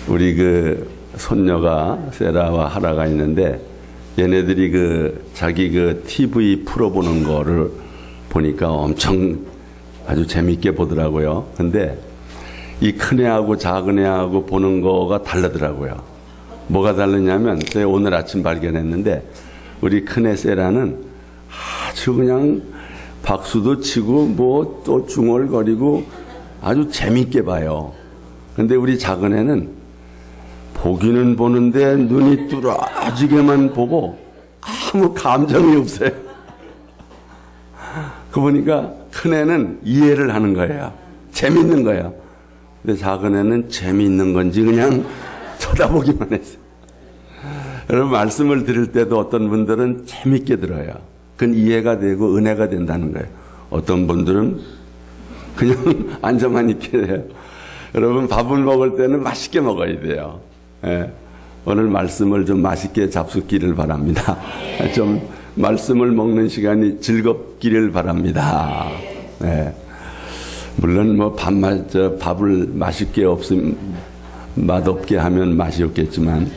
우리 그 손녀가 세라와 하라가 있는데 얘네들이 자기 TV 풀어보는 거를 보니까 엄청 아주 재밌게 보더라고요. 근데 이 큰애하고 작은애하고 보는 거가 다르더라고요. 뭐가 다르냐면 제가 오늘 아침 발견했는데 우리 큰애 세라는 아주 그냥 박수도 치고 뭐 또 중얼거리고 아주 재밌게 봐요. 근데 우리 작은애는 보기는 보는데 눈이 뚫어지게만 보고 아무 감정이 없어요. 그 보니까 큰애는 이해를 하는 거예요. 재밌는 거예요. 근데 작은애는 재미있는 건지 그냥 쳐다보기만 했어요. 여러분, 말씀을 들을 때도 어떤 분들은 재밌게 들어요. 그건 이해가 되고 은혜가 된다는 거예요. 어떤 분들은 그냥 앉아만 있게 돼요. 여러분, 밥을 먹을 때는 맛있게 먹어야 돼요. 예. 오늘 말씀을 좀 맛있게 잡숫기를 바랍니다. 좀 말씀을 먹는 시간이 즐겁기를 바랍니다. 예. 물론 뭐 밥을 맛있게 맛없게 하면 맛이 없겠지만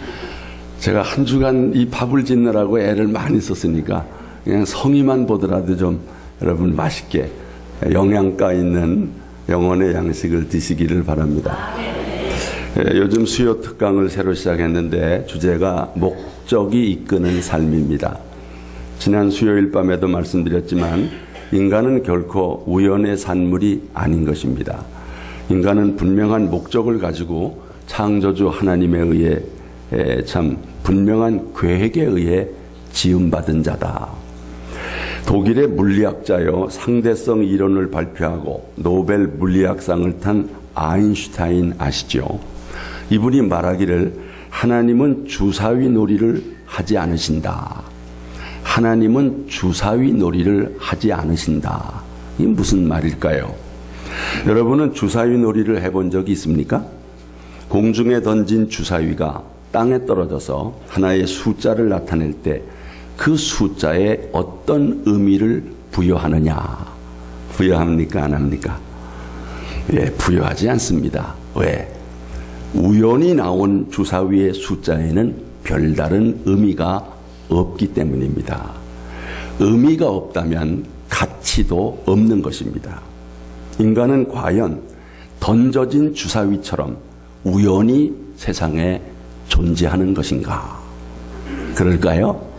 제가 한 주간 이 밥을 짓느라고 애를 많이 썼으니까 그냥 성의만 보더라도 좀 여러분 맛있게 영양가 있는 영혼의 양식을 드시기를 바랍니다. 요즘 수요 특강을 새로 시작했는데 주제가 목적이 이끄는 삶입니다. 지난 수요일 밤에도 말씀드렸지만 인간은 결코 우연의 산물이 아닌 것입니다. 인간은 분명한 목적을 가지고 창조주 하나님에 의해 참 분명한 계획에 의해 지음받은 자다. 독일의 물리학자요 상대성 이론을 발표하고 노벨 물리학상을 탄 아인슈타인 아시죠? 이분이 말하기를 하나님은 주사위 놀이를 하지 않으신다. 하나님은 주사위 놀이를 하지 않으신다. 이게 무슨 말일까요? 여러분은 주사위 놀이를 해본 적이 있습니까? 공중에 던진 주사위가 땅에 떨어져서 하나의 숫자를 나타낼 때 그 숫자에 어떤 의미를 부여하느냐? 부여합니까? 안 합니까? 예, 부여하지 않습니다. 왜? 우연히 나온 주사위의 숫자에는 별다른 의미가 없기 때문입니다. 의미가 없다면 가치도 없는 것입니다. 인간은 과연 던져진 주사위처럼 우연히 세상에 존재하는 것인가? 그럴까요?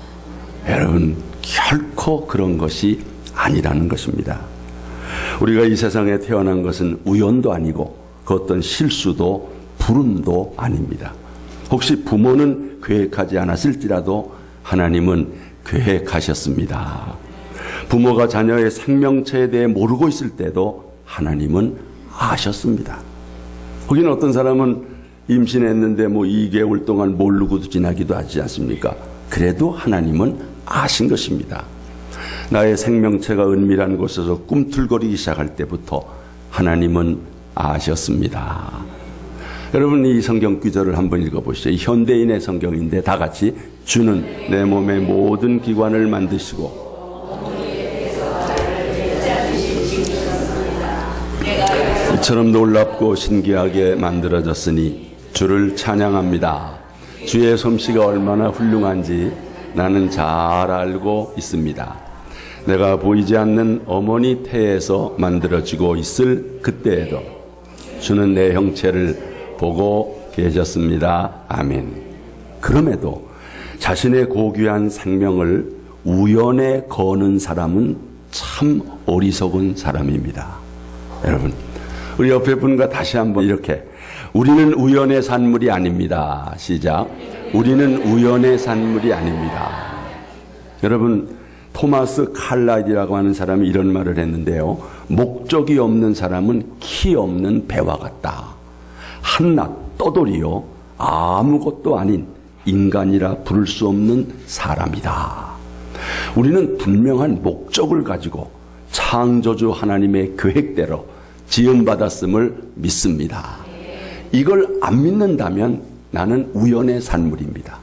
여러분, 결코 그런 것이 아니라는 것입니다. 우리가 이 세상에 태어난 것은 우연도 아니고 그 어떤 실수도 불운도 아닙니다. 혹시 부모는 계획하지 않았을지라도 하나님은 계획하셨습니다. 부모가 자녀의 생명체에 대해 모르고 있을 때도 하나님은 아셨습니다. 거기는 어떤 사람은 임신했는데 2개월 동안 모르고도 지나기도 하지 않습니까? 그래도 하나님은 아신 것입니다. 나의 생명체가 은밀한 곳에서 꿈틀거리기 시작할 때부터 하나님은 아셨습니다. 여러분, 이 성경 구절을 한번 읽어보시죠. 이 현대인의 성경인데 다 같이 주는 내 몸의 모든 기관을 만드시고 이처럼 놀랍고 신기하게 만들어졌으니 주를 찬양합니다. 주의 솜씨가 얼마나 훌륭한지 나는 잘 알고 있습니다. 내가 보이지 않는 어머니 태에서 만들어지고 있을 그때에도 주는 내 형체를 보고 계셨습니다. 아멘. 그럼에도 자신의 고귀한 생명을 우연에 거는 사람은 참 어리석은 사람입니다. 여러분, 우리 옆에 분과 다시 한번 이렇게 우리는 우연의 산물이 아닙니다. 시작. 우리는 우연의 산물이 아닙니다. 여러분, 토마스 칼라이라고 하는 사람이 이런 말을 했는데요. 목적이 없는 사람은 키 없는 배와 같다. 한낱 떠돌이요 아무것도 아닌 인간이라 부를 수 없는 사람이다. 우리는 분명한 목적을 가지고 창조주 하나님의 계획대로 지음받았음을 믿습니다. 이걸 안 믿는다면 나는 우연의 산물입니다.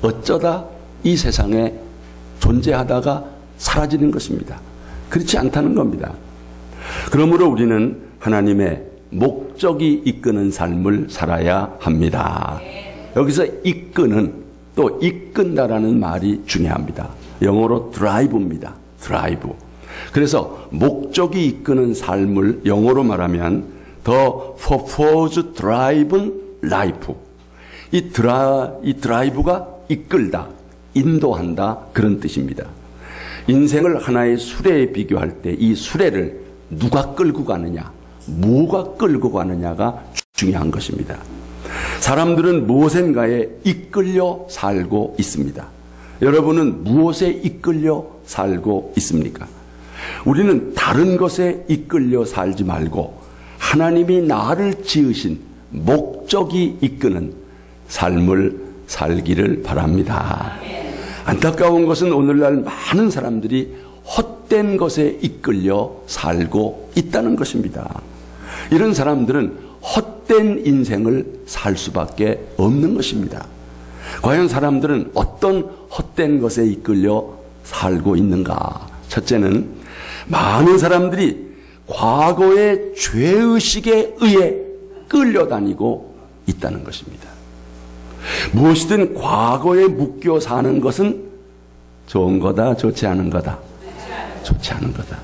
어쩌다 이 세상에 존재하다가 사라지는 것입니다. 그렇지 않다는 겁니다. 그러므로 우리는 하나님의 목적이 이끄는 삶을 살아야 합니다. 여기서 이끄는, 또 이끈다라는 말이 중요합니다. 영어로 드라이브입니다. 드라이브. 그래서 목적이 이끄는 삶을 영어로 말하면 The Purpose Driven Life. 이 드라이브가 이끌다, 인도한다, 그런 뜻입니다. 인생을 하나의 수레에 비교할 때 이 수레를 누가 끌고 가느냐, 뭐가 끌고 가느냐가 중요한 것입니다. 사람들은 무엇인가에 이끌려 살고 있습니다. 여러분은 무엇에 이끌려 살고 있습니까? 우리는 다른 것에 이끌려 살지 말고 하나님이 나를 지으신 목적이 이끄는 삶을 살기를 바랍니다. 안타까운 것은 오늘날 많은 사람들이 헛된 것에 이끌려 살고 있다는 것입니다. 이런 사람들은 헛된 인생을 살 수밖에 없는 것입니다. 과연 사람들은 어떤 헛된 것에 이끌려 살고 있는가? 첫째는 많은 사람들이 과거의 죄의식에 의해 끌려다니고 있다는 것입니다. 무엇이든 과거에 묶여 사는 것은 좋은 거다, 좋지 않은 거다? 좋지 않은 거다.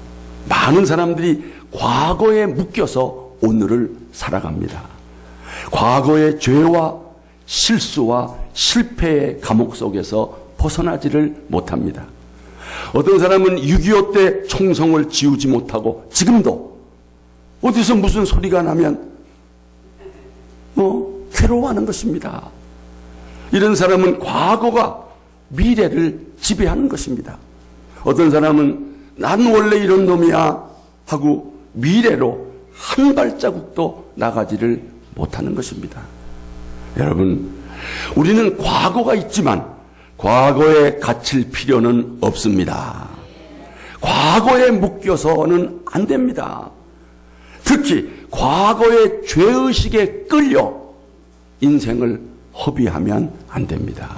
많은 사람들이 과거에 묶여서 오늘을 살아갑니다. 과거의 죄와 실수와 실패의 감옥 속에서 벗어나지를 못합니다. 어떤 사람은 6.25 때 총성을 지우지 못하고 지금도 어디서 무슨 소리가 나면 괴로워하는 것입니다. 이런 사람은 과거가 미래를 지배하는 것입니다. 어떤 사람은 난 원래 이런 놈이야 하고 미래로 한 발자국도 나가지를 못하는 것입니다. 여러분, 우리는 과거가 있지만 과거에 갇힐 필요는 없습니다. 과거에 묶여서는 안 됩니다. 특히 과거의 죄의식에 끌려 인생을 허비하면 안 됩니다.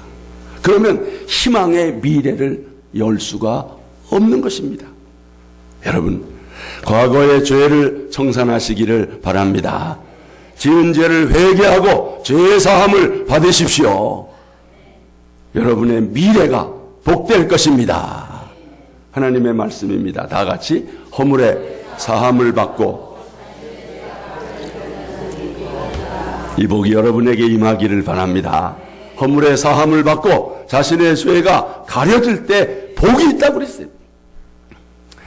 그러면 희망의 미래를 열 수가 없는 것입니다. 여러분, 과거의 죄를 청산하시기를 바랍니다. 지은 죄를 회개하고 죄사함을 받으십시오. 여러분의 미래가 복될 것입니다. 하나님의 말씀입니다. 다 같이 허물의 사함을 받고 이 복이 여러분에게 임하기를 바랍니다. 허물의 사함을 받고 자신의 죄가 가려질 때 복이 있다고 그랬어요.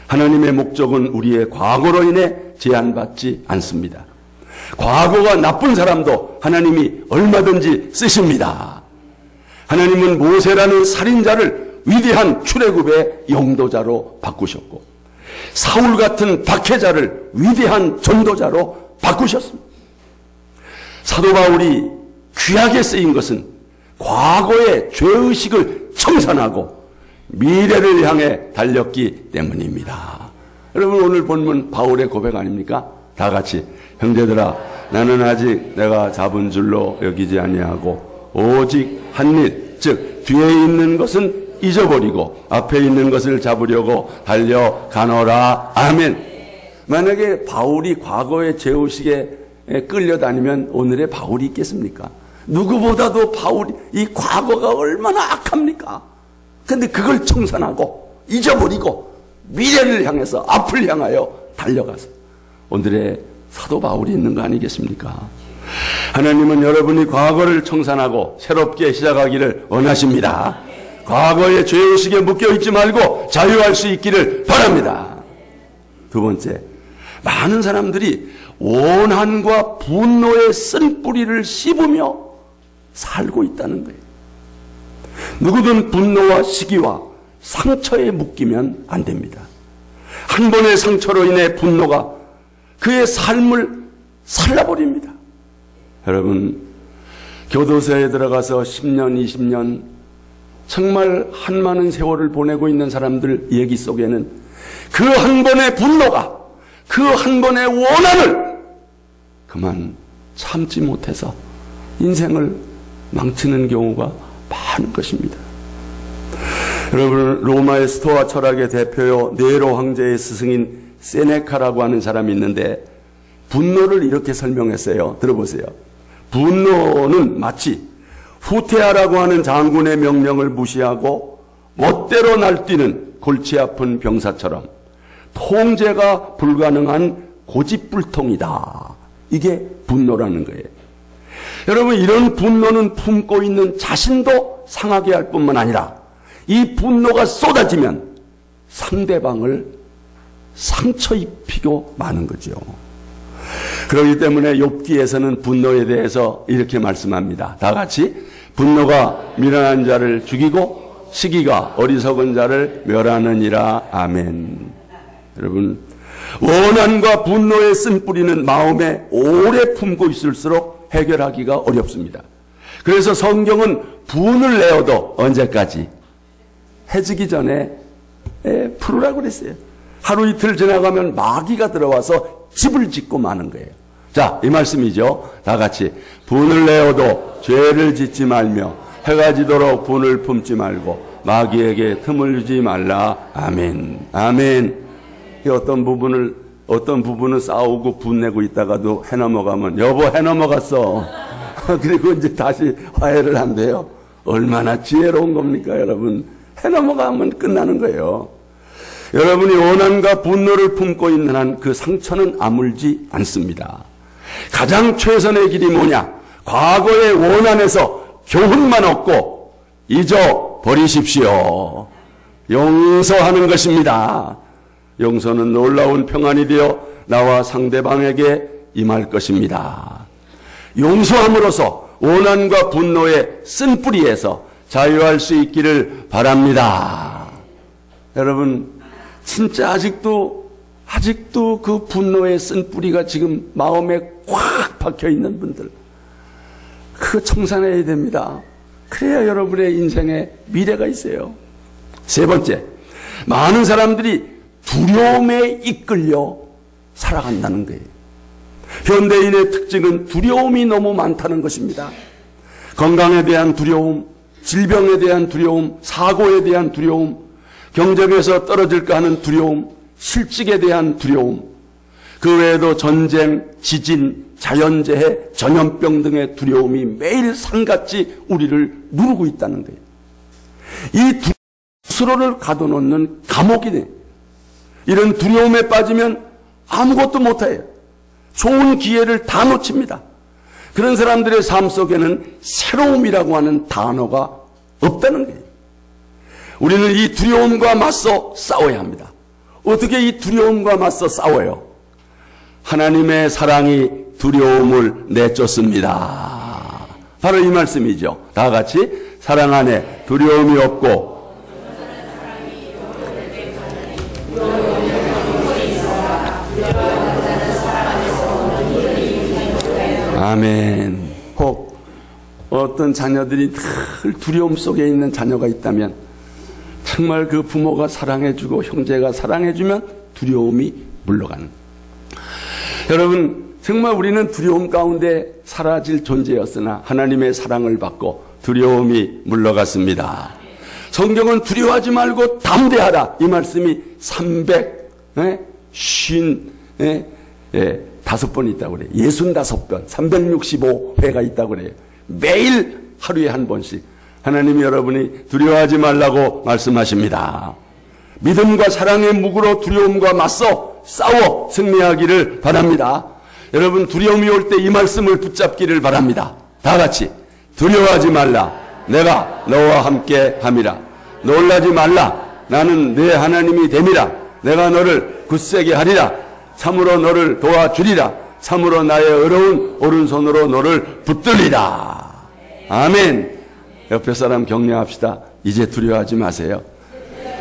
하나님의 목적은 우리의 과거로 인해 제한받지 않습니다. 과거가 나쁜 사람도 하나님이 얼마든지 쓰십니다. 하나님은 모세라는 살인자를 위대한 출애굽의 영도자로 바꾸셨고 사울 같은 박해자를 위대한 전도자로 바꾸셨습니다. 사도 바울이 귀하게 쓰인 것은 과거의 죄의식을 청산하고 미래를 향해 달렸기 때문입니다. 여러분, 오늘 본문 바울의 고백 아닙니까? 다 같이 형제들아, 나는 아직 내가 잡은 줄로 여기지 아니하고 오직 한 일, 즉 뒤에 있는 것은 잊어버리고 앞에 있는 것을 잡으려고 달려가노라. 아멘. 만약에 바울이 과거의 죄의식에 끌려다니면 오늘의 바울이 있겠습니까? 누구보다도 바울이 이 과거가 얼마나 악합니까? 근데 그걸 청산하고 잊어버리고 미래를 향해서 앞을 향하여 달려가서 오늘의 사도 바울이 있는 거 아니겠습니까? 하나님은 여러분이 과거를 청산하고 새롭게 시작하기를 원하십니다. 과거의 죄의식에 묶여있지 말고 자유할 수 있기를 바랍니다. 두 번째, 많은 사람들이 원한과 분노의 쓴뿌리를 씹으며 살고 있다는 거예요. 누구든 분노와 시기와 상처에 묶이면 안 됩니다. 한 번의 상처로 인해 분노가 그의 삶을 살라버립니다. 여러분, 교도소에 들어가서 10년, 20년 정말 한많은 세월을 보내고 있는 사람들 얘기 속에는 그 한 번의 분노가, 그 한 번의 원한을 그만 참지 못해서 인생을 망치는 경우가 많은 것입니다. 여러분, 로마의 스토아 철학의 대표요 네로 황제의 스승인 세네카라고 하는 사람이 있는데 분노를 이렇게 설명했어요. 들어보세요. 분노는 마치 후퇴하라고 하는 장군의 명령을 무시하고 멋대로 날뛰는 골치 아픈 병사처럼 통제가 불가능한 고집불통이다. 이게 분노라는 거예요. 여러분, 이런 분노는 품고 있는 자신도 상하게 할 뿐만 아니라 이 분노가 쏟아지면 상대방을 상처 입히고 마는 거죠. 그렇기 때문에 욥기에서는 분노에 대해서 이렇게 말씀합니다. 다 같이 분노가 미련한 자를 죽이고 시기가 어리석은 자를 멸하느니라. 아멘. 여러분, 원한과 분노의 쓴뿌리는 마음에 오래 품고 있을수록 해결하기가 어렵습니다. 그래서 성경은 분을 내어도 언제까지? 해지기 전에 풀으라고 그랬어요. 하루 이틀 지나가면 마귀가 들어와서 집을 짓고 마는 거예요. 자, 이 말씀이죠. 다 같이 분을 내어도 죄를 짓지 말며 해가 지도록 분을 품지 말고 마귀에게 틈을 주지 말라. 아멘. 아멘. 어떤 부분은 싸우고 분내고 있다가도 해 넘어가면 여보 해 넘어갔어. 그리고 이제 다시 화해를 한대요. 얼마나 지혜로운 겁니까, 여러분? 해 넘어가면 끝나는 거예요. 여러분이 원한과 분노를 품고 있는 한 그 상처는 아물지 않습니다. 가장 최선의 길이 뭐냐? 과거의 원한에서 교훈만 얻고 잊어버리십시오. 용서하는 것입니다. 용서는 놀라운 평안이 되어 나와 상대방에게 임할 것입니다. 용서함으로써 원한과 분노의 쓴뿌리에서 자유할 수 있기를 바랍니다. 여러분, 진짜 아직도 그 분노의 쓴뿌리가 지금 마음에 꽉 박혀 있는 분들, 그거 청산해야 됩니다. 그래야 여러분의 인생에 미래가 있어요. 세 번째, 많은 사람들이 두려움에 이끌려 살아간다는 거예요. 현대인의 특징은 두려움이 너무 많다는 것입니다. 건강에 대한 두려움, 질병에 대한 두려움, 사고에 대한 두려움, 경쟁에서 떨어질까 하는 두려움, 실직에 대한 두려움, 그 외에도 전쟁, 지진, 자연재해, 전염병 등의 두려움이 매일 산같이 우리를 누르고 있다는 거예요. 이 스스로를 가둬놓는 감옥이네. 이런 두려움에 빠지면 아무것도 못해요. 좋은 기회를 다 놓칩니다. 그런 사람들의 삶 속에는 새로움이라고 하는 단어가 없다는 거예요. 우리는 이 두려움과 맞서 싸워야 합니다. 어떻게 이 두려움과 맞서 싸워요? 하나님의 사랑이 두려움을 내쫓습니다. 바로 이 말씀이죠. 다 같이 사랑 안에 두려움이 없고 아멘. 혹 어떤 자녀들이 늘 두려움 속에 있는 자녀가 있다면 정말 그 부모가 사랑해주고 형제가 사랑해주면 두려움이 물러가는. 여러분, 정말 우리는 두려움 가운데 사라질 존재였으나 하나님의 사랑을 받고 두려움이 물러갔습니다. 성경은 두려워하지 말고 담대하라, 이 말씀이 355번 있다고 그래요. 65번, 365회가 있다고 그래요. 매일 하루에 한 번씩 하나님이 여러분이 두려워하지 말라고 말씀하십니다. 믿음과 사랑의 무구로 두려움과 맞서 싸워 승리하기를 바랍니다. 여러분, 두려움이 올 때 이 말씀을 붙잡기를 바랍니다. 다 같이 두려워하지 말라, 내가 너와 함께 함이라. 놀라지 말라, 나는 내 하나님이 됨이라. 내가 너를 굳세게 하리라. 참으로 너를 도와주리라. 참으로 나의 어려운 오른손으로 너를 붙들리라. 아멘. 옆에 사람 격려합시다. 이제 두려워하지 마세요.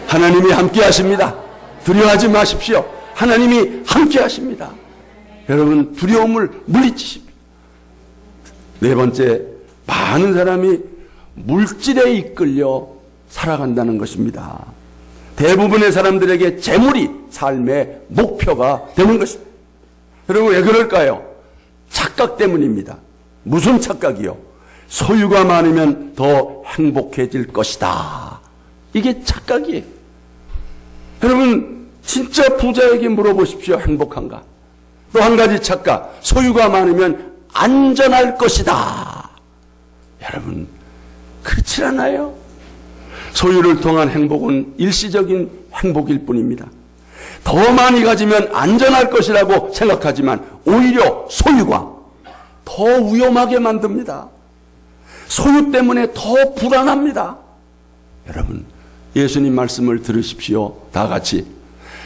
하나님이 함께 하십니다. 두려워하지 마십시오. 하나님이 함께 하십니다. 여러분, 두려움을 물리치십시오. 네 번째, 많은 사람이 물질에 이끌려 살아간다는 것입니다. 대부분의 사람들에게 재물이 삶의 목표가 되는 것입니다. 여러분, 왜 그럴까요? 착각 때문입니다. 무슨 착각이요? 소유가 많으면 더 행복해질 것이다. 이게 착각이에요. 여러분, 진짜 부자에게 물어보십시오. 행복한가? 또 한 가지 착각, 소유가 많으면 안전할 것이다. 여러분, 그렇지 않아요? 소유를 통한 행복은 일시적인 행복일 뿐입니다. 더 많이 가지면 안전할 것이라고 생각하지만 오히려 소유가 더 위험하게 만듭니다. 소유 때문에 더 불안합니다. 여러분, 예수님 말씀을 들으십시오. 다 같이.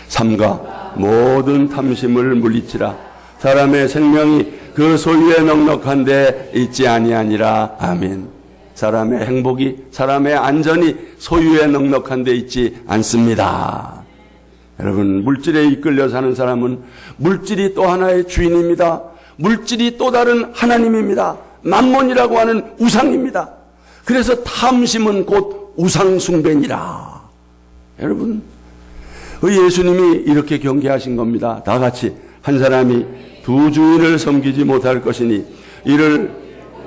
삼가 모든 탐심을 물리치라. 사람의 생명이 그 소유에 넉넉한 데 있지 아니하니라. 아멘. 사람의 행복이, 사람의 안전이 소유에 넉넉한 데 있지 않습니다. 여러분, 물질에 이끌려 사는 사람은 물질이 또 하나의 주인입니다. 물질이 또 다른 하나님입니다. 만몬이라고 하는 우상입니다. 그래서 탐심은 곧 우상숭배니라. 여러분, 예수님이 이렇게 경계하신 겁니다. 다 같이. 한 사람이 두 주인을 섬기지 못할 것이니 이를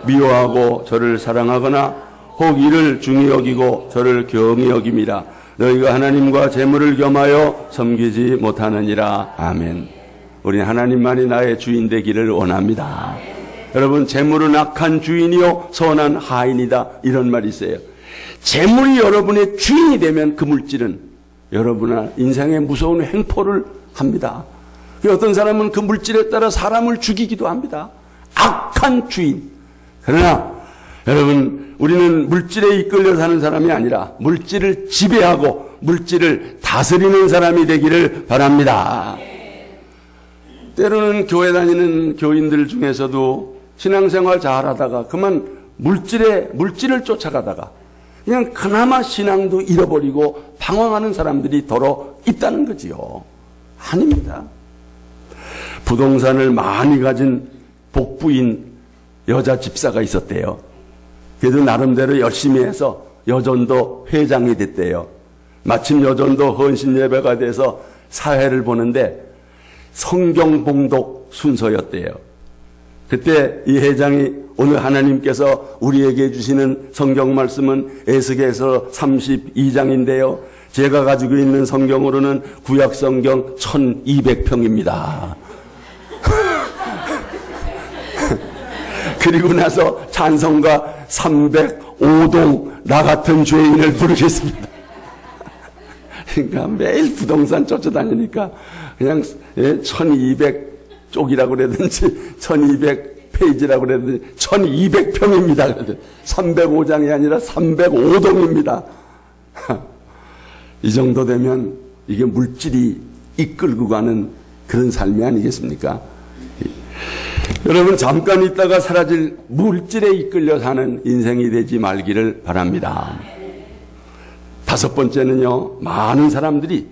미워하고 저를 사랑하거나 혹 이를 중히 여기고 저를 경히 여김이라. 너희가 하나님과 재물을 겸하여 섬기지 못하느니라. 아멘. 우리는 하나님만이 나의 주인 되기를 원합니다. 여러분, 재물은 악한 주인이요 선한 하인이다, 이런 말이 있어요. 재물이 여러분의 주인이 되면 그 물질은 여러분의 인생에 무서운 횡포를 합니다. 어떤 사람은 그 물질에 따라 사람을 죽이기도 합니다. 악한 주인. 그러나 여러분, 우리는 물질에 이끌려 사는 사람이 아니라 물질을 지배하고 물질을 다스리는 사람이 되기를 바랍니다. 때로는 교회 다니는 교인들 중에서도 신앙생활 잘하다가 그만 물질을 쫓아가다가 그냥 그나마 신앙도 잃어버리고 방황하는 사람들이 더러 있다는 거지요. 아닙니다. 부동산을 많이 가진 복부인 여자 집사가 있었대요. 그래도 나름대로 열심히 해서 여전도 회장이 됐대요. 마침 여전도 헌신 예배가 돼서 사회를 보는데 성경 봉독 순서였대요. 그때 이 회장이 오늘 하나님께서 우리에게 주시는 성경 말씀은 에스겔서 32장인데요. 제가 가지고 있는 성경으로는 구약 성경 1200평입니다. 그리고 나서 찬송가 305동 나 같은 죄인을 부르겠습니다. 그러니까 매일 부동산 쫓아다니니까 그냥 1200쪽이라고 그러든지 1200페이지라고 그러든지 1200평입니다. 305장이 아니라 305동입니다. 이 정도 되면 이게 물질이 이끌고 가는 그런 삶이 아니겠습니까? 여러분, 잠깐 있다가 사라질 물질에 이끌려 사는 인생이 되지 말기를 바랍니다. 다섯 번째는요, 많은 사람들이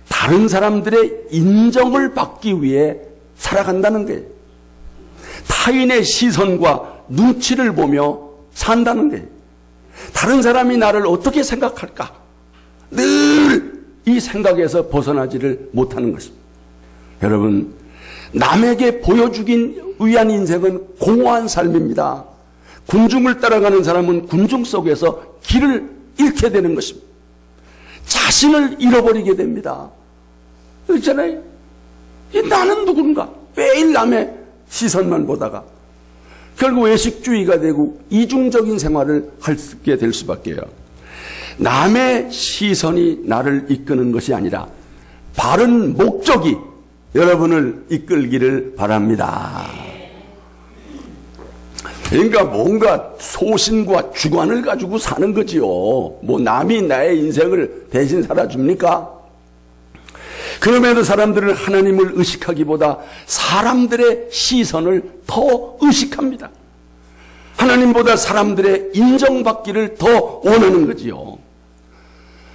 다른 사람들의 인정을 받기 위해 살아간다는 거예요. 타인의 시선과 눈치를 보며 산다는 거예요. 다른 사람이 나를 어떻게 생각할까? 늘 이 생각에서 벗어나지를 못하는 것입니다. 여러분, 남에게 보여주기 위한 인생은 공허한 삶입니다. 군중을 따라가는 사람은 군중 속에서 길을 잃게 되는 것입니다. 자신을 잃어버리게 됩니다. 그렇잖아요. 나는 누군가? 매일 남의 시선만 보다가 결국 외식주의가 되고 이중적인 생활을 하게 될 수밖에요. 남의 시선이 나를 이끄는 것이 아니라 바른 목적이 여러분을 이끌기를 바랍니다. 그러니까 뭔가 소신과 주관을 가지고 사는 거지요. 뭐 남이 나의 인생을 대신 살아줍니까? 그럼에도 사람들은 하나님을 의식하기보다 사람들의 시선을 더 의식합니다. 하나님보다 사람들의 인정받기를 더 원하는 거지요.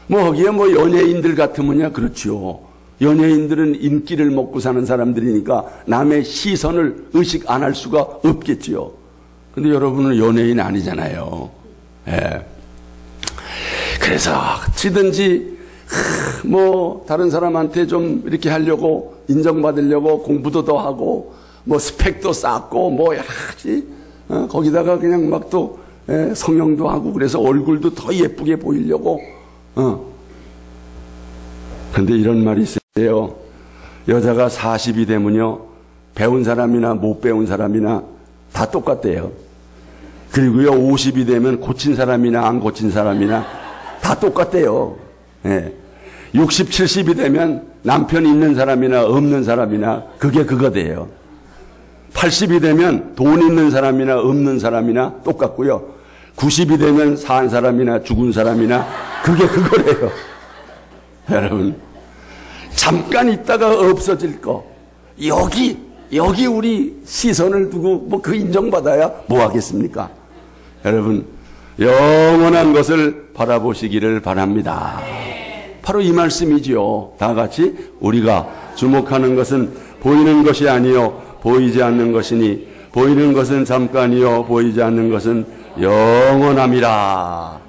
거기에 연예인들 같으면야 그렇지요. 연예인들은 인기를 먹고 사는 사람들이니까 남의 시선을 의식 안 할 수가 없겠지요. 근데 여러분은 연예인 아니잖아요. 예. 그래서 어찌든지 다른 사람한테 좀 이렇게 하려고 인정받으려고 공부도 더 하고 스펙도 쌓고 여러 가지 거기다가 그냥 막 또 성형도 하고 그래서 얼굴도 더 예쁘게 보이려고 그런데 이런 말이 있어요. 여자가 40이 되면요 배운 사람이나 못 배운 사람이나 다 똑같대요. 그리고요, 50이 되면 고친 사람이나 안 고친 사람이나 다 똑같대요. 예. 60, 70이 되면 남편 있는 사람이나 없는 사람이나 그게 그거대요. 80이 되면 돈 있는 사람이나 없는 사람이나 똑같고요. 90이 되면 산 사람이나 죽은 사람이나 그게 그거래요. 여러분, 잠깐 있다가 없어질 거, 여기 우리 시선을 두고 뭐 그 인정받아야 뭐 하겠습니까? 여러분, 영원한 것을 바라보시기를 바랍니다. 바로 이 말씀이지요. 다 같이 우리가 주목하는 것은 보이는 것이 아니요 보이지 않는 것이니 보이는 것은 잠깐이요 보이지 않는 것은 영원함이라.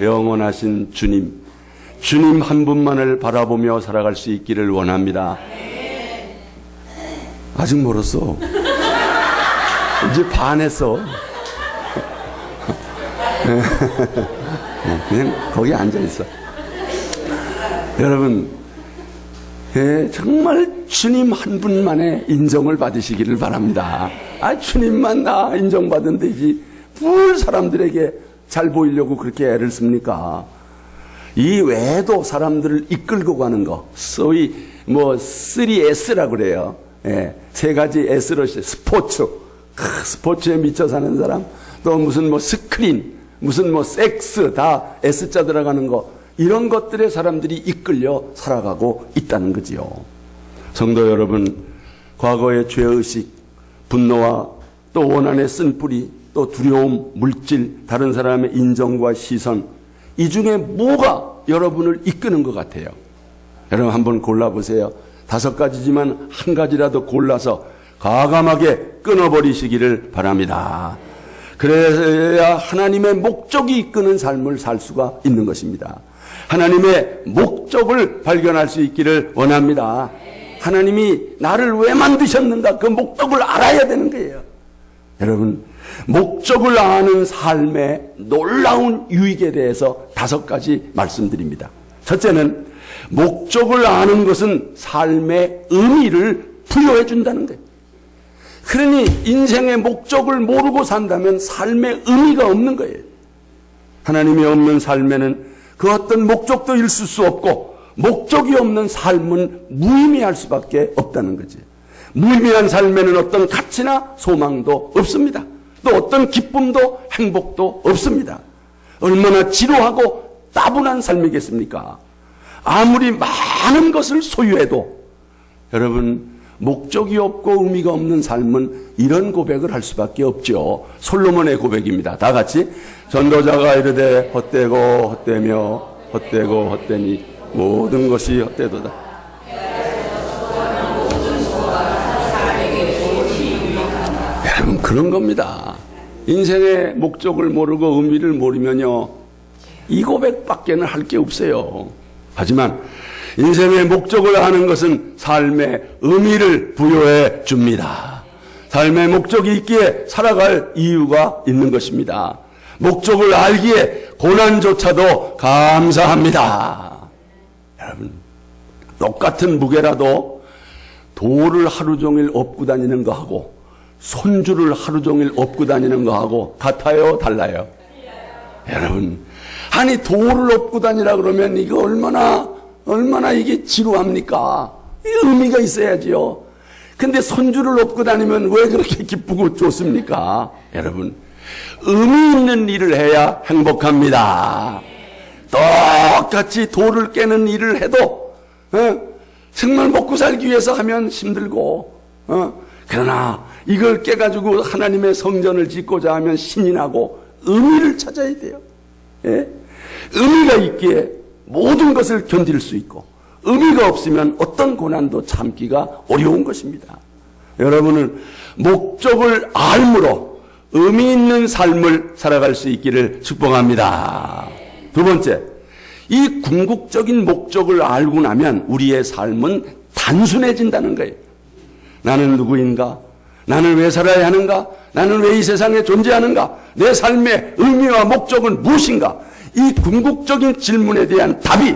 영원하신 주님 한 분만을 바라보며 살아갈 수 있기를 원합니다. 아직 멀었어. 이제 반했어. 그냥 거기 앉아있어. 여러분, 정말 주님 한 분만의 인정을 받으시기를 바랍니다. 주님만 나 인정받으면 되지 뭘 사람들에게 잘 보이려고 그렇게 애를 씁니까? 이 외에도 사람들을 이끌고 가는 거, 소위 3S라고 그래요. 세 가지 S로 스포츠에 미쳐 사는 사람, 또 무슨 스크린, 무슨 섹스, 다 S자 들어가는 거, 이런 것들에 사람들이 이끌려 살아가고 있다는 거지요. 성도 여러분, 과거의 죄의식, 분노와 또 원한의 쓴뿌리, 또 두려움, 물질, 다른 사람의 인정과 시선, 이 중에 뭐가 여러분을 이끄는 것 같아요? 여러분 한번 골라보세요. 5가지지만 한 가지라도 골라서 과감하게 끊어버리시기를 바랍니다. 그래야 하나님의 목적이 이끄는 삶을 살 수가 있는 것입니다. 하나님의 목적을 발견할 수 있기를 원합니다. 하나님이 나를 왜 만드셨는가, 그 목적을 알아야 되는 거예요. 여러분, 목적을 아는 삶의 놀라운 유익에 대해서 5가지 말씀드립니다. 첫째는 목적을 아는 것은 삶의 의미를 부여해 준다는 거예요. 그러니 인생의 목적을 모르고 산다면 삶의 의미가 없는 거예요. 하나님이 없는 삶에는 그 어떤 목적도 있을 수 없고, 목적이 없는 삶은 무의미할 수밖에 없다는 거지. 무의미한 삶에는 어떤 가치나 소망도 없습니다. 또 어떤 기쁨도 행복도 없습니다. 얼마나 지루하고 따분한 삶이겠습니까? 아무리 많은 것을 소유해도 여러분, 목적이 없고 의미가 없는 삶은 이런 고백을 할 수밖에 없죠. 솔로몬의 고백입니다. 다 같이. 전도자가 이르되 헛되고 헛되며 헛되고 헛되니 모든 것이 헛되도다. 여러분, 그런 겁니다. 인생의 목적을 모르고 의미를 모르면요, 이 고백밖에는 할 게 없어요. 하지만 인생의 목적을 아는 것은 삶의 의미를 부여해 줍니다. 삶의 목적이 있기에 살아갈 이유가 있는 것입니다. 목적을 알기에 고난조차도 감사합니다. 여러분, 똑같은 무게라도 돌을 하루 종일 업고 다니는 거하고 손주를 하루 종일 업고 다니는 거하고 같아요? 달라요? 여러분, 아니 돌을 업고 다니라 그러면 이거 얼마나 이게 지루합니까? 의미가 있어야지요. 근데 손주를 업고 다니면 왜 그렇게 기쁘고 좋습니까? 여러분, 의미 있는 일을 해야 행복합니다. 똑같이 돌을 깨는 일을 해도 정말 먹고 살기 위해서 하면 힘들고, 그러나 이걸 깨가지고 하나님의 성전을 짓고자 하면 신이 나고 의미를 찾아야 돼요. 예? 의미가 있기에 모든 것을 견딜 수 있고, 의미가 없으면 어떤 고난도 참기가 어려운 것입니다. 여러분은 목적을 알므로 의미 있는 삶을 살아갈 수 있기를 축복합니다. 두 번째, 이 궁극적인 목적을 알고 나면 우리의 삶은 단순해진다는 거예요. 나는 누구인가? 나는 왜 살아야 하는가? 나는 왜 이 세상에 존재하는가? 내 삶의 의미와 목적은 무엇인가? 이 궁극적인 질문에 대한 답이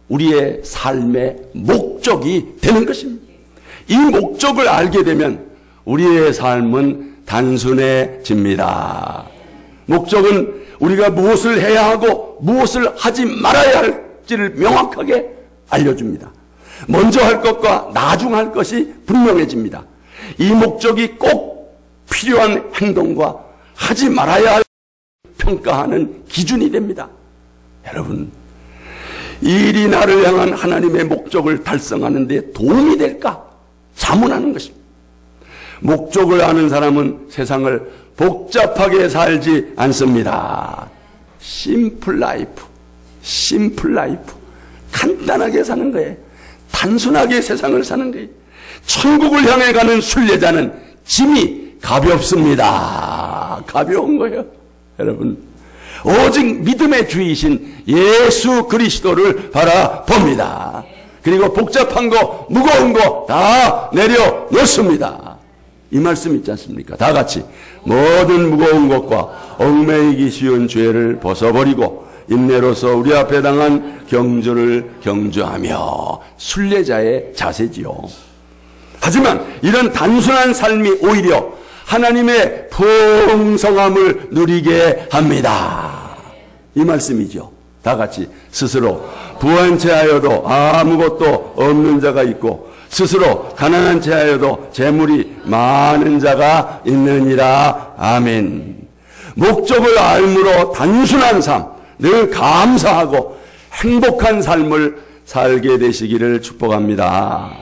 우리의 삶의 목적이 되는 것입니다. 이 목적을 알게 되면 우리의 삶은 단순해집니다. 목적은 우리가 무엇을 해야 하고 무엇을 하지 말아야 할지를 명확하게 알려줍니다. 먼저 할 것과 나중 할 것이 분명해집니다. 이 목적이 꼭 필요한 행동과 하지 말아야 할 평가하는 기준이 됩니다. 여러분, 이 일이 나를 향한 하나님의 목적을 달성하는 데 도움이 될까? 자문하는 것입니다. 목적을 아는 사람은 세상을 복잡하게 살지 않습니다. 심플 라이프, 심플 라이프. 간단하게 사는 거예요. 단순하게 세상을 사는 거예요. 천국을 향해 가는 순례자는 짐이 가볍습니다. 가벼운 거예요. 여러분, 오직 믿음의 주이신 예수 그리스도를 바라봅니다. 그리고 복잡한 거, 무거운 거 다 내려놓습니다. 이 말씀 있지 않습니까? 다 같이 모든 무거운 것과 얽매이기 쉬운 죄를 벗어버리고 인내로서 우리 앞에 당한 경주를 경주하며 순례자의 자세지요. 하지만 이런 단순한 삶이 오히려 하나님의 풍성함을 누리게 합니다. 이 말씀이죠. 다 같이 스스로 부한 채하여도 아무것도 없는 자가 있고 스스로 가난한 채하여도 재물이 많은 자가 있느니라. 아멘. 목적을 알므로 단순한 삶, 늘 감사하고 행복한 삶을 살게 되시기를 축복합니다.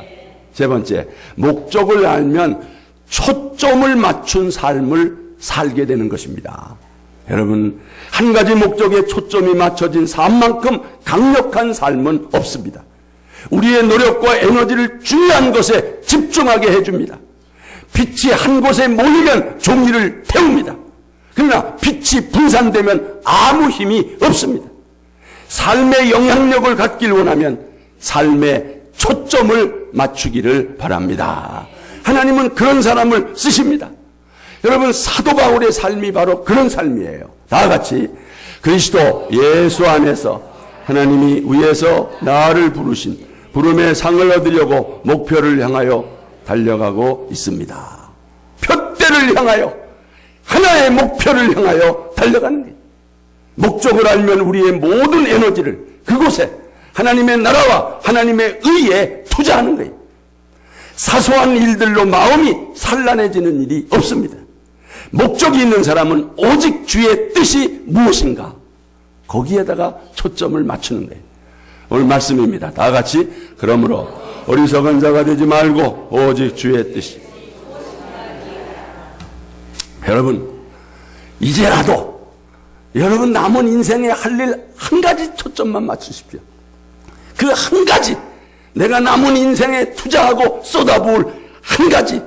세 번째, 목적을 알면 초점을 맞춘 삶을 살게 되는 것입니다. 여러분, 한 가지 목적에 초점이 맞춰진 삶만큼 강력한 삶은 없습니다. 우리의 노력과 에너지를 중요한 것에 집중하게 해줍니다. 빛이 한 곳에 모이면 종이를 태웁니다. 그러나 빛이 분산되면 아무 힘이 없습니다. 삶의 영향력을 갖길 원하면 삶의 초점을 맞추기를 바랍니다. 하나님은 그런 사람을 쓰십니다. 여러분, 사도 바울의 삶이 바로 그런 삶이에요. 다 같이 그리스도 예수 안에서 하나님이 위에서 나를 부르신 부름의 상을 얻으려고 목표를 향하여 달려가고 있습니다. 표대를 향하여, 하나의 목표를 향하여 달려가는 거예요. 목적을 알면 우리의 모든 에너지를 그곳에 하나님의 나라와 하나님의 의에 투자하는 거예요. 사소한 일들로 마음이 산란해지는 일이 없습니다. 목적이 있는 사람은 오직 주의 뜻이 무엇인가, 거기에다가 초점을 맞추는 거예요. 오늘 말씀입니다. 다 같이 그러므로 어리석은 자가 되지 말고 오직 주의 뜻이. 여러분, 이제라도 여러분 남은 인생에 할 일 한 가지 초점만 맞추십시오. 그 한 가지, 내가 남은 인생에 투자하고 쏟아부을 한 가지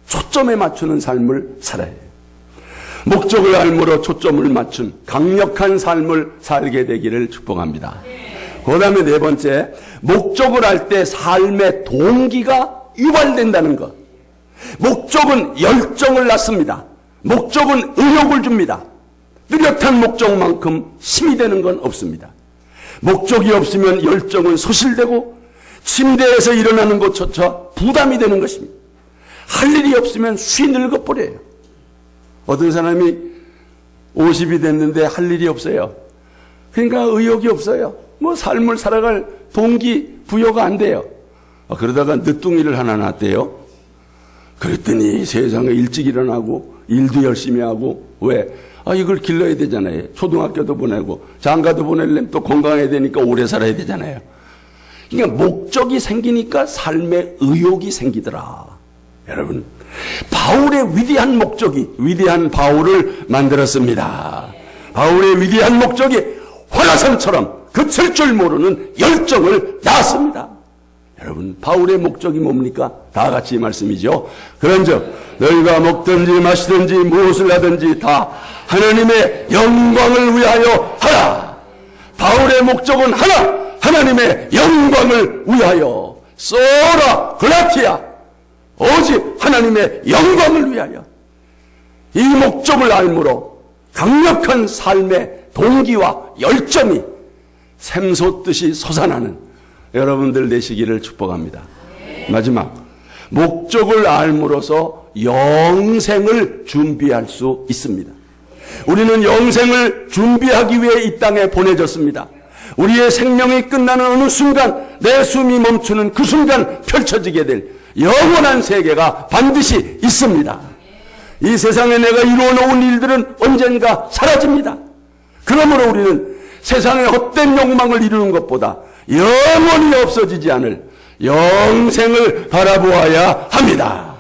초점에 맞추는 삶을 살아야 해요. 목적을 알므로 초점을 맞춘 강력한 삶을 살게 되기를 축복합니다. 그 다음에 네 번째, 목적을 알 때 삶의 동기가 유발된다는 것. 목적은 열정을 낳습니다. 목적은 의욕을 줍니다. 뚜렷한 목적만큼 힘이 되는 건 없습니다. 목적이 없으면 열정은 소실되고 침대에서 일어나는 것조차 부담이 되는 것입니다. 할 일이 없으면 쉬 늙어버려요. 어떤 사람이 50이 됐는데 할 일이 없어요. 그러니까 의욕이 없어요. 뭐 삶을 살아갈 동기 부여가 안 돼요. 그러다가 늦둥이를 하나 낳았대요. 그랬더니 세상에 일찍 일어나고 일도 열심히 하고. 왜? 이걸 길러야 되잖아요. 초등학교도 보내고 장가도 보내려면 또 건강해야 되니까 오래 살아야 되잖아요. 그러니까 목적이 생기니까 삶의 의욕이 생기더라. 여러분, 바울의 위대한 목적이 위대한 바울을 만들었습니다. 바울의 위대한 목적이 화라산처럼 그칠 줄 모르는 열정을 낳았습니다. 여러분, 바울의 목적이 뭡니까? 다 같이 말씀이죠. 그런즉 너희가 먹든지 마시든지 무엇을 하든지 다 하나님의 영광을 위하여 하라. 바울의 목적은 하나, 하나님의 영광을 위하여. 소라 글라티아, 오직 하나님의 영광을 위하여. 이 목적을 알므로 강력한 삶의 동기와 열정이 샘솟듯이 솟아나는 여러분들 되시기를 축복합니다. 마지막, 목적을 알므로써 영생을 준비할 수 있습니다. 우리는 영생을 준비하기 위해 이 땅에 보내졌습니다. 우리의 생명이 끝나는 어느 순간, 내 숨이 멈추는 그 순간 펼쳐지게 될 영원한 세계가 반드시 있습니다. 이 세상에 내가 이루어 놓은 일들은 언젠가 사라집니다. 그러므로 우리는 세상의 헛된 욕망을 이루는 것보다 영원히 없어지지 않을 영생을 바라보아야 합니다.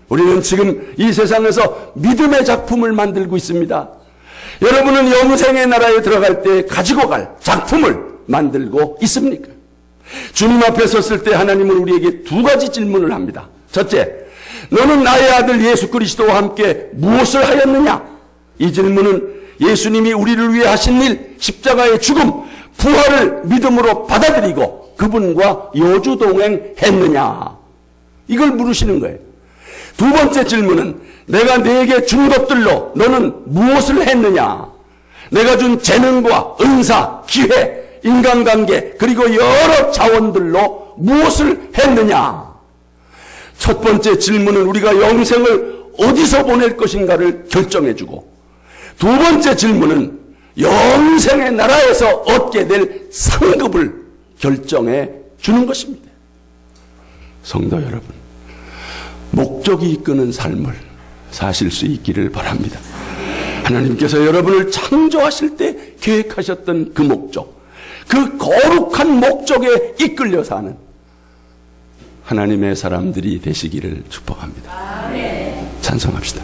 우리는 지금 이 세상에서 믿음의 작품을 만들고 있습니다. 여러분은 영생의 나라에 들어갈 때 가지고 갈 작품을 만들고 있습니까? 주님 앞에 섰을 때 하나님은 우리에게 두 가지 질문을 합니다. 첫째, 너는 나의 아들 예수 그리스도와 함께 무엇을 하였느냐? 이 질문은 예수님이 우리를 위해 하신 일, 십자가의 죽음, 부활을 믿음으로 받아들이고 그분과 요주동행했느냐? 이걸 물으시는 거예요. 두 번째 질문은 내가 네게 준 것들로 너는 무엇을 했느냐? 내가 준 재능과 은사, 기회, 인간관계 그리고 여러 자원들로 무엇을 했느냐? 첫 번째 질문은 우리가 영생을 어디서 보낼 것인가를 결정해주고, 두 번째 질문은 영생의 나라에서 얻게 될 상급을 결정해 주는 것입니다. 성도 여러분, 목적이 이끄는 삶을 사실 수 있기를 바랍니다. 하나님께서 여러분을 창조하실 때 계획하셨던 그 목적, 그 거룩한 목적에 이끌려 사는 하나님의 사람들이 되시기를 축복합니다. 찬송합시다.